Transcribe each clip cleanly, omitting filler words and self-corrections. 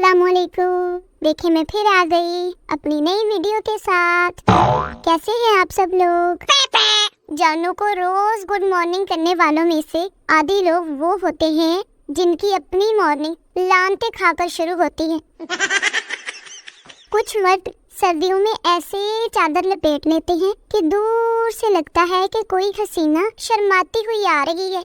अस्सलामुअलैकुम। देखिए मैं फिर आ गई अपनी नई वीडियो के साथ। कैसे हैं आप सब लोग? जानू को रोज गुड मॉर्निंग करने वालों में से आधी लोग वो होते हैं जिनकी अपनी मॉर्निंग लानते खाकर शुरू होती है। कुछ मर्द सर्दियों में ऐसे चादर लपेट लेते हैं कि दूर से लगता है कि कोई हसीना शर्माती हुई आ रही है।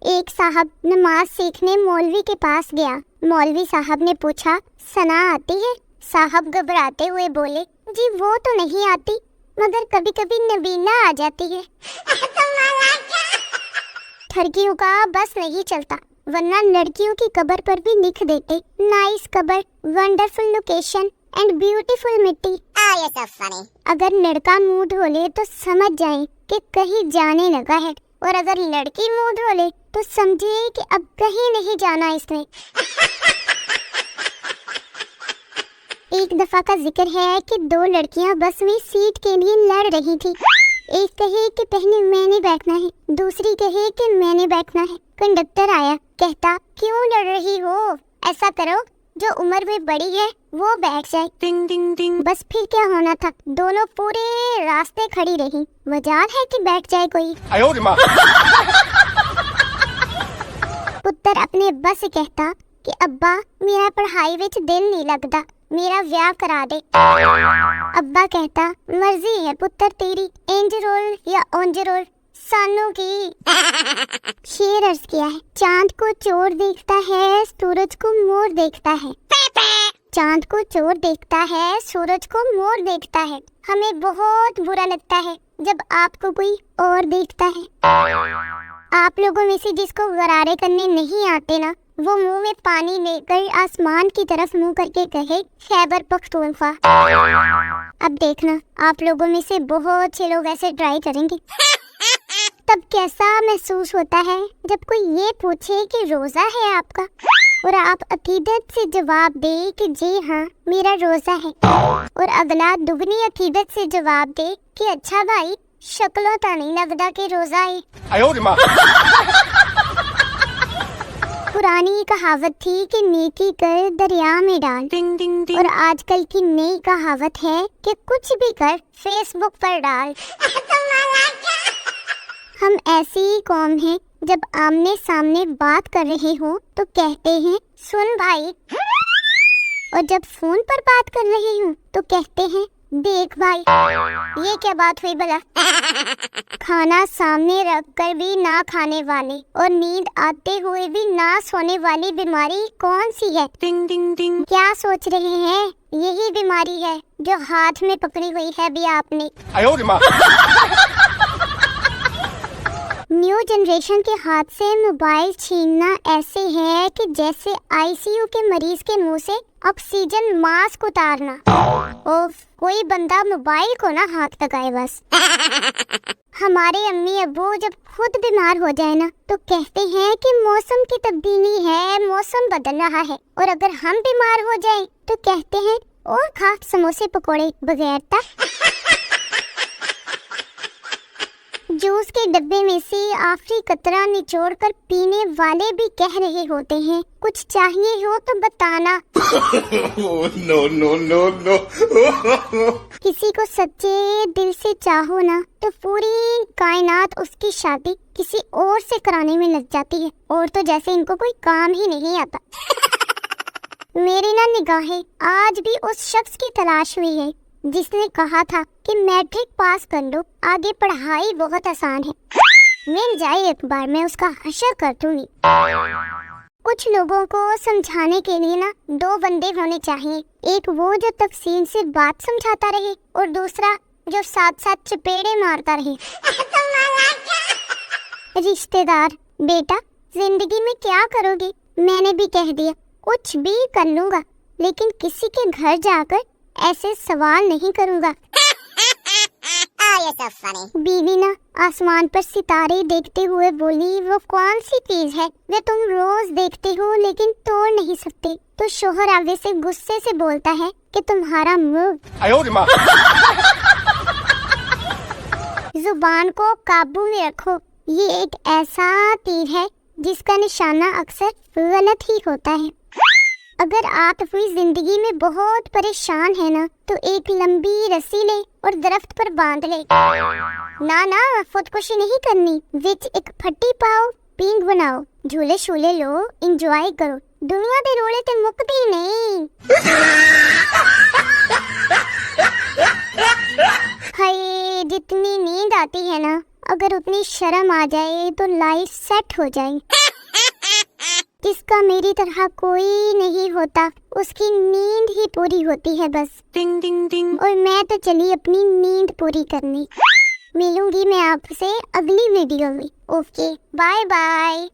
एक साहब नमाज सीखने मौलवी के पास गया। मौलवी साहब ने पूछा, सना आती है? साहब घबराते हुए बोले, जी वो तो नहीं आती, मगर कभी कभी नबीना आ जाती है। ठरकियों का बस नहीं चलता, वरना लड़कियों की कब्र पर भी लिख देते, नाइस कब्र, वंडरफुल लोकेशन एंड ब्यूटीफुल मिट्टी। अगर लड़का मुंह धोले तो समझ जाए कि कहीं जाने लगा है, और अगर लड़की मुंह धोले तो समझिए कि अब कहीं नहीं जाना इसने। एक दफा का जिक्र है कि दो लड़कियां बस में सीट के लिए लड़ रही थी। एक कहे कि पहले मैंने बैठना है, दूसरी कहे कि मैंने बैठना है। कंडक्टर आया, कहता, क्यों लड़ रही हो? ऐसा करो जो उम्र में बड़ी है वो बैठ जाए। टिंग टिंग टिंग। बस फिर क्या होना था, दोनों पूरे रास्ते खड़ी रही। मजाल है कि बैठ जाए कोई। पुत्र अपने अब्बा से कहता कि अब्बा मेरा पढ़ाई विच दिल नहीं लगता, मेरा ब्याह करा दे। अब्बा कहता, मर्जी है पुत्र तेरी, इंज रोल या ओंज रोल, सानों की। शेर अर्ज किया है, चांद को चोर देखता है, सूरज को मोर देखता है। चांद को चोर देखता है, सूरज को मोर देखता है। हमें बहुत बुरा लगता है जब आपको कोई और देखता है। आप लोगों में से जिसको गरारे करने नहीं आते ना, वो मुंह में पानी लेकर आसमान की तरफ मुंह करके कहे, खैबर पख्तूनख्वा। अब देखना, आप लोगों में से बहुत से लोग ऐसे ट्राई करेंगे। तब कैसा महसूस होता है जब कोई ये पूछे कि रोजा है आपका, और आप अकीदत से जवाब दे कि जी हाँ मेरा रोजा है, और अगला दुगनी अकीदत से जवाब दे कि अच्छा भाई शक्लों तो नहीं लगता कि रोजा है। पुरानी कहावत थी कि नेकी कर दरिया में डाल, टिंग टिंग टिंग। और आजकल की नई कहावत है कि कुछ भी कर फेसबुक पर डाल। हम ऐसी ही कौम हैं, जब आमने सामने बात कर रहे हो तो कहते हैं सुन भाई, और जब फोन पर बात कर रहे हो तो कहते हैं देख भाई। ये क्या बात हुई भला? खाना सामने रख कर भी ना खाने वाले और नींद आते हुए भी ना सोने वाली बीमारी कौन सी है? टिंग टिंग टिंग। क्या सोच रहे हैं? यही बीमारी है जो हाथ में पकड़ी हुई है भी आपने। न्यू जनरेशन के हाथ से मोबाइल छीनना ऐसे है कि जैसे आईसीयू के मरीज के मुंह से ऑक्सीजन मास्क उतारना। ओफ, कोई बंदा मोबाइल को ना हाथ लगाए बस। हमारे अम्मी अब्बू जब खुद बीमार हो जाए ना तो कहते हैं कि मौसम की तब्दीली है, मौसम बदल रहा है। और अगर हम बीमार हो जाए तो कहते हैं और खा समोसे पकोड़े बगैर तक। जूस के डब्बे में से आखिरी कतरा निचोड़कर पीने वाले भी कह रहे होते हैं, कुछ चाहिए हो तो बताना। No no no no. किसी को सच्चे दिल से चाहो ना तो पूरी कायनात उसकी शादी किसी और से कराने में लग जाती है, और तो जैसे इनको कोई काम ही नहीं आता। मेरी ना निगाहें आज भी उस शख्स की तलाश हुई है जिसने कहा था कि मैट्रिक पास कर लो, आगे पढ़ाई बहुत आसान है। मिल जाए एक बार, मैं उसका हशर कर दूंगी। कुछ लोगों को समझाने के लिए ना दो बंदे होने चाहिए, एक वो जो तफसील से बात समझाता रहे और दूसरा जो साथ साथ चपेड़े मारता रहे। रिश्तेदार, बेटा जिंदगी में क्या करोगे? मैंने भी कह दिया कुछ भी कर लूंगा, लेकिन किसी के घर जाकर ऐसे सवाल नहीं करूंगा। बीवी ना आसमान पर सितारे देखते हुए बोली, वो कौन सी चीज है जो तुम रोज देखते हो लेकिन तोड़ नहीं सकते? तो शोहर आगे से गुस्से से बोलता है कि तुम्हारा मुंह। जुबान को काबू में रखो, ये एक ऐसा तीर है جس کا نشانہ اکثر غلط ہی ہوتا ہے۔ اگر آپ اپنی زندگی میں بہت پریشان ہیں نا تو ایک لمبی رسی لے اور درخت پر باندھ لے۔ نا خودکشی نہیں کرنی، وچ ایک پھٹی پاؤ، پینگ بناؤ، جھولے شولے لو، انجوائے کرو، دنیا دے روڑے تے مکدی نہیں۔ ہائے جتنی نیند آتی ہے نا، اگر اتنی شرم آ جائے تو لائف سیٹ ہو جائے۔ جس کا میری طرح کوئی نہیں ہوتا، اس کی نیند ہی پوری ہوتی ہے بس۔ ٹنگ ٹنگ ٹنگ۔ اور میں تو چلی اپنی نیند پوری کرنی۔ ملوں گی میں آپ سے اگلی ویڈیو میں۔ Okay, bye bye.